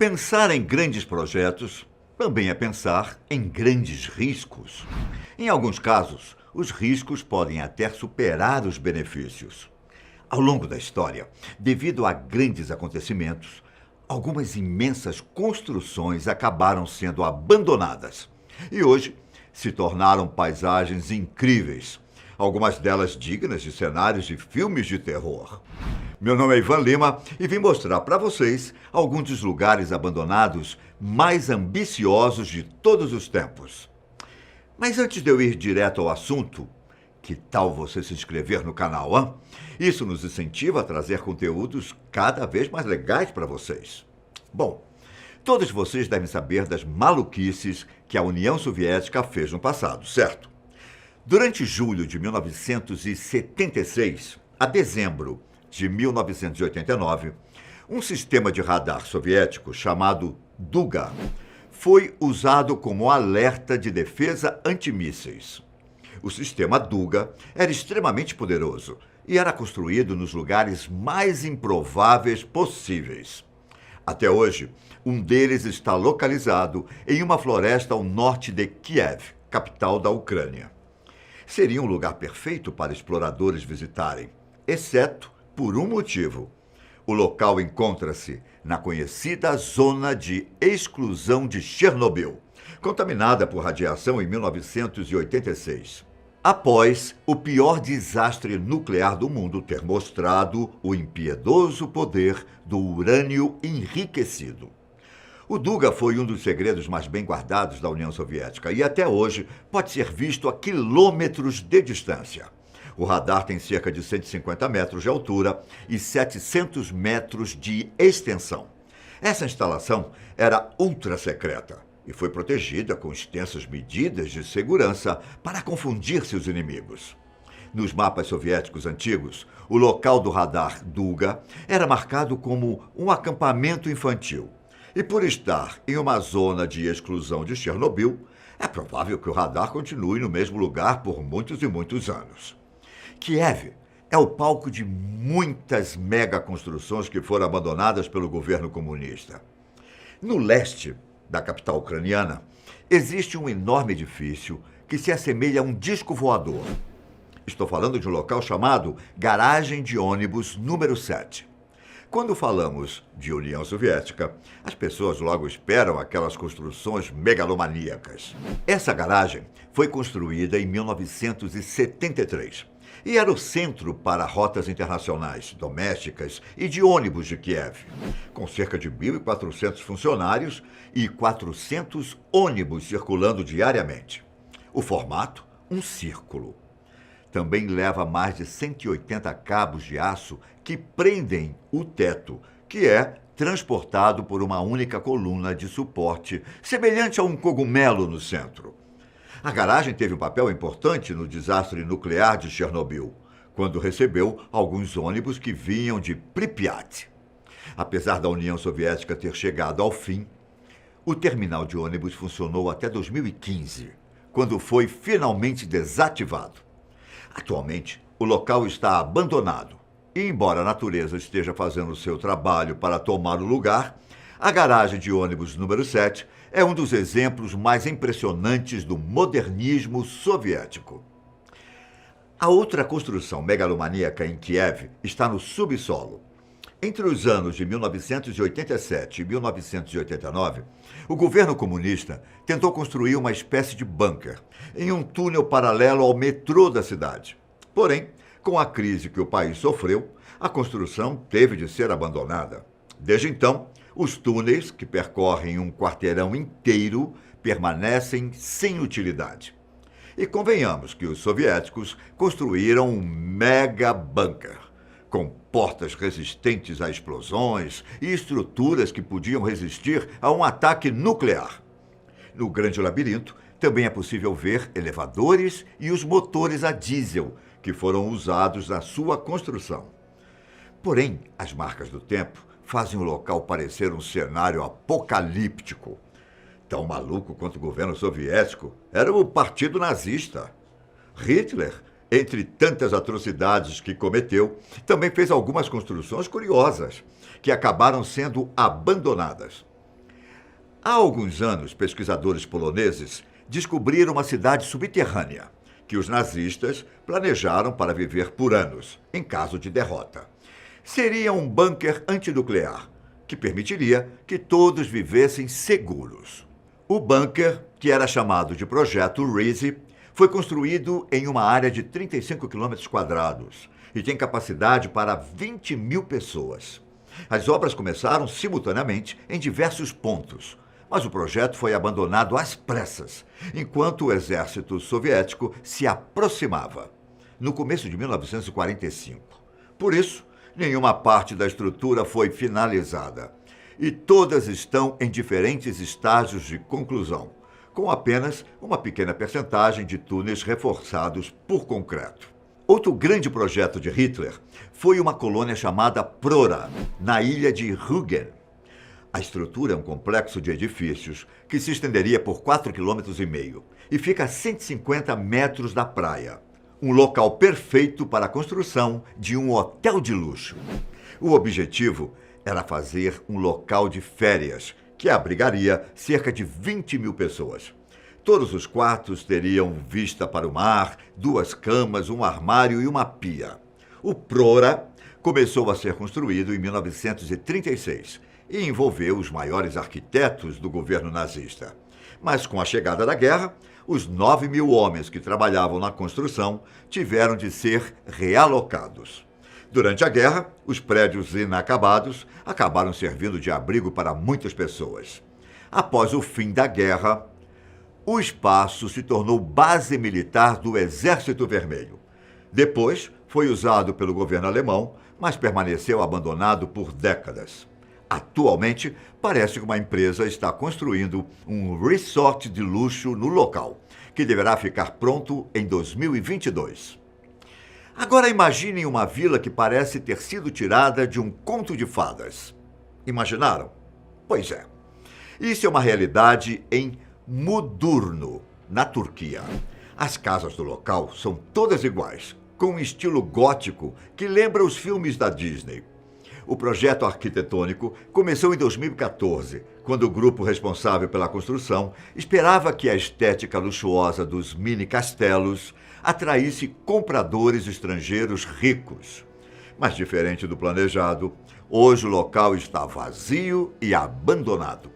Pensar em grandes projetos também é pensar em grandes riscos. Em alguns casos, os riscos podem até superar os benefícios. Ao longo da história, devido a grandes acontecimentos, algumas imensas construções acabaram sendo abandonadas e hoje se tornaram paisagens incríveis, algumas delas dignas de cenários de filmes de terror. Meu nome é Ivan Lima e vim mostrar para vocês alguns dos lugares abandonados mais ambiciosos de todos os tempos. Mas antes de eu ir direto ao assunto, que tal você se inscrever no canal, hein? Isso nos incentiva a trazer conteúdos cada vez mais legais para vocês. Bom, todos vocês devem saber das maluquices que a União Soviética fez no passado, certo? Durante julho de 1976 a dezembro de 1989, um sistema de radar soviético chamado Duga foi usado como alerta de defesa antimísseis. O sistema Duga era extremamente poderoso e era construído nos lugares mais improváveis possíveis. Até hoje, um deles está localizado em uma floresta ao norte de Kiev, capital da Ucrânia. Seria um lugar perfeito para exploradores visitarem, exceto por um motivo. O local encontra-se na conhecida zona de exclusão de Chernobyl, contaminada por radiação em 1986. Após o pior desastre nuclear do mundo ter mostrado o impiedoso poder do urânio enriquecido. O Duga foi um dos segredos mais bem guardados da União Soviética e até hoje pode ser visto a quilômetros de distância. O radar tem cerca de 150 metros de altura e 700 metros de extensão. Essa instalação era ultra secreta e foi protegida com extensas medidas de segurança para confundir seus inimigos. Nos mapas soviéticos antigos, o local do radar Duga era marcado como um acampamento infantil. E por estar em uma zona de exclusão de Chernobyl, é provável que o radar continue no mesmo lugar por muitos e muitos anos. Kiev é o palco de muitas megaconstruções que foram abandonadas pelo governo comunista. No leste da capital ucraniana, existe um enorme edifício que se assemelha a um disco voador. Estou falando de um local chamado Garagem de Ônibus número 7. Quando falamos de União Soviética, as pessoas logo esperam aquelas construções megalomaníacas. Essa garagem foi construída em 1973 e era o centro para rotas internacionais, domésticas e de ônibus de Kiev, com cerca de 1.400 funcionários e 400 ônibus circulando diariamente. O formato, um círculo. Também leva mais de 180 cabos de aço que prendem o teto, que é transportado por uma única coluna de suporte, semelhante a um cogumelo no centro. A garagem teve um papel importante no desastre nuclear de Chernobyl, quando recebeu alguns ônibus que vinham de Pripyat. Apesar da União Soviética ter chegado ao fim, o terminal de ônibus funcionou até 2015, quando foi finalmente desativado. Atualmente, o local está abandonado e, embora a natureza esteja fazendo o seu trabalho para tomar o lugar, a garagem de ônibus número 7 é um dos exemplos mais impressionantes do modernismo soviético. A outra construção megalomaníaca em Kiev está no subsolo. Entre os anos de 1987 e 1989, o governo comunista tentou construir uma espécie de bunker em um túnel paralelo ao metrô da cidade. Porém, com a crise que o país sofreu, a construção teve de ser abandonada. Desde então, os túneis, que percorrem um quarteirão inteiro, permanecem sem utilidade. E convenhamos que os soviéticos construíram um mega bunker, com portas resistentes a explosões e estruturas que podiam resistir a um ataque nuclear. No Grande Labirinto, também é possível ver elevadores e os motores a diesel que foram usados na sua construção. Porém, as marcas do tempo fazem o local parecer um cenário apocalíptico. Tão maluco quanto o governo soviético era o Partido Nazista. Hitler, entre tantas atrocidades que cometeu, também fez algumas construções curiosas, que acabaram sendo abandonadas. Há alguns anos, pesquisadores poloneses descobriram uma cidade subterrânea que os nazistas planejaram para viver por anos, em caso de derrota. Seria um bunker antinuclear, que permitiria que todos vivessem seguros. O bunker, que era chamado de Projeto Reese, foi construído em uma área de 35 km² e tem capacidade para 20 mil pessoas. As obras começaram simultaneamente em diversos pontos, mas o projeto foi abandonado às pressas, enquanto o exército soviético se aproximava, no começo de 1945. Por isso, nenhuma parte da estrutura foi finalizada, e todas estão em diferentes estágios de conclusão, com apenas uma pequena percentagem de túneis reforçados por concreto. Outro grande projeto de Hitler foi uma colônia chamada Prora, na ilha de Rügen. A estrutura é um complexo de edifícios que se estenderia por 4,5 km e fica a 150 metros da praia. Um local perfeito para a construção de um hotel de luxo. O objetivo era fazer um local de férias que abrigaria cerca de 20 mil pessoas. Todos os quartos teriam vista para o mar, 2 camas, um armário e uma pia. O Prora começou a ser construído em 1936 e envolveu os maiores arquitetos do governo nazista. Mas com a chegada da guerra, os 9 mil homens que trabalhavam na construção tiveram de ser realocados. Durante a guerra, os prédios inacabados acabaram servindo de abrigo para muitas pessoas. Após o fim da guerra, o espaço se tornou base militar do Exército Vermelho. Depois, foi usado pelo governo alemão, mas permaneceu abandonado por décadas. Atualmente, parece que uma empresa está construindo um resort de luxo no local, que deverá ficar pronto em 2022. Agora imaginem uma vila que parece ter sido tirada de um conto de fadas. Imaginaram? Pois é. Isso é uma realidade em Mudurnu, na Turquia. As casas do local são todas iguais, com um estilo gótico que lembra os filmes da Disney. O projeto arquitetônico começou em 2014, quando o grupo responsável pela construção esperava que a estética luxuosa dos mini-castelos atraísse compradores estrangeiros ricos. Mas, diferente do planejado, hoje o local está vazio e abandonado.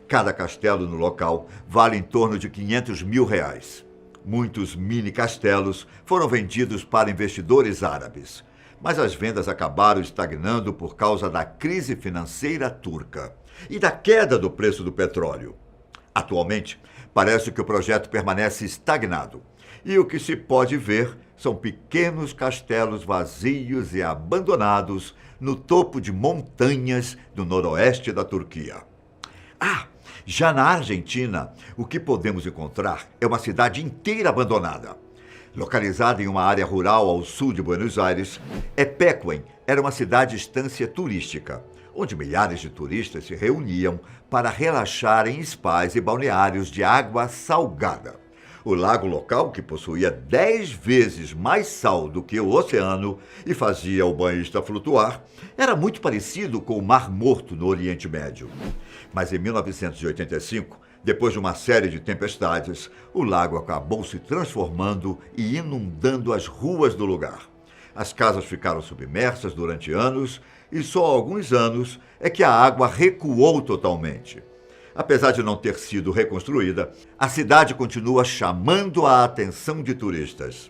Cada castelo no local vale em torno de R$500 mil. Muitos mini-castelos foram vendidos para investidores árabes, mas as vendas acabaram estagnando por causa da crise financeira turca e da queda do preço do petróleo. Atualmente, parece que o projeto permanece estagnado, e o que se pode ver são pequenos castelos vazios e abandonados no topo de montanhas do noroeste da Turquia. Já na Argentina, o que podemos encontrar é uma cidade inteira abandonada. Localizada em uma área rural ao sul de Buenos Aires, Epecuén era uma cidade-estância turística, onde milhares de turistas se reuniam para relaxar em spas e balneários de água salgada. O lago local, que possuía 10 vezes mais sal do que o oceano e fazia o banhista flutuar, era muito parecido com o Mar Morto no Oriente Médio. Mas em 1985, depois de uma série de tempestades, o lago acabou se transformando e inundando as ruas do lugar. As casas ficaram submersas durante anos e só há alguns anos é que a água recuou totalmente. Apesar de não ter sido reconstruída, a cidade continua chamando a atenção de turistas.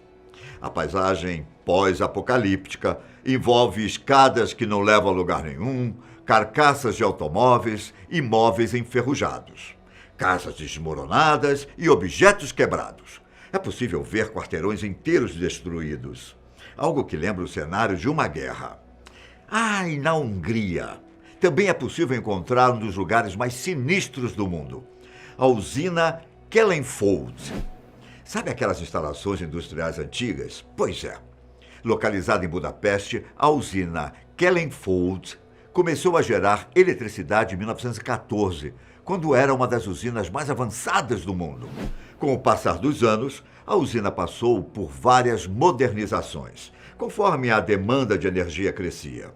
A paisagem pós-apocalíptica envolve escadas que não levam a lugar nenhum, carcaças de automóveis e móveis enferrujados, casas desmoronadas e objetos quebrados. É possível ver quarteirões inteiros destruídos, algo que lembra o cenário de uma guerra. E na Hungria também é possível encontrar um dos lugares mais sinistros do mundo, a usina Kellenfold. Sabe aquelas instalações industriais antigas? Pois é. Localizada em Budapeste, a usina Kellenfold começou a gerar eletricidade em 1914, quando era uma das usinas mais avançadas do mundo. Com o passar dos anos, a usina passou por várias modernizações, conforme a demanda de energia crescia.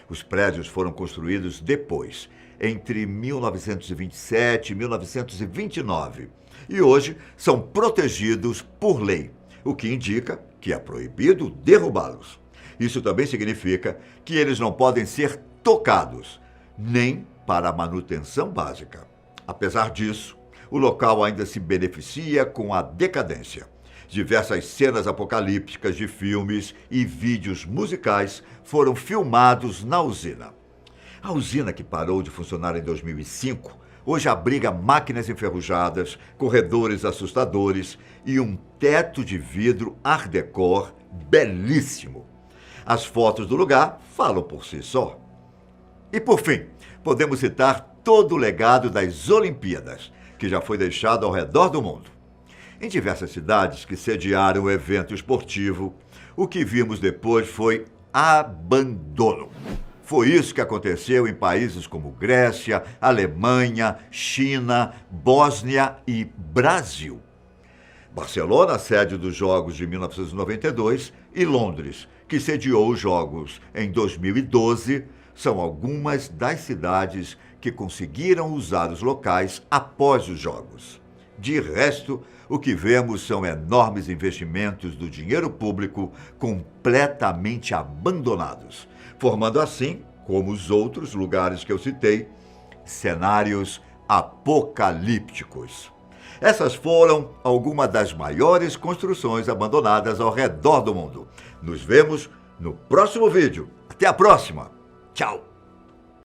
Os prédios foram construídos depois, entre 1927 e 1929 e hoje são protegidos por lei, o que indica que é proibido derrubá-los. Isso também significa que eles não podem ser tocados, nem para a manutenção básica. Apesar disso, o local ainda se beneficia com a decadência. Diversas cenas apocalípticas de filmes e vídeos musicais foram filmados na usina. A usina, que parou de funcionar em 2005, hoje abriga máquinas enferrujadas, corredores assustadores e um teto de vidro art déco belíssimo. As fotos do lugar falam por si só. E por fim, podemos citar todo o legado das Olimpíadas, que já foi deixado ao redor do mundo. Em diversas cidades que sediaram o evento esportivo, o que vimos depois foi abandono. Foi isso que aconteceu em países como Grécia, Alemanha, China, Bósnia e Brasil. Barcelona, sede dos Jogos de 1992, e Londres, que sediou os Jogos em 2012, são algumas das cidades que conseguiram usar os locais após os Jogos. De resto, o que vemos são enormes investimentos do dinheiro público completamente abandonados, formando assim, como os outros lugares que eu citei, cenários apocalípticos. Essas foram algumas das maiores construções abandonadas ao redor do mundo. Nos vemos no próximo vídeo. Até a próxima. Tchau!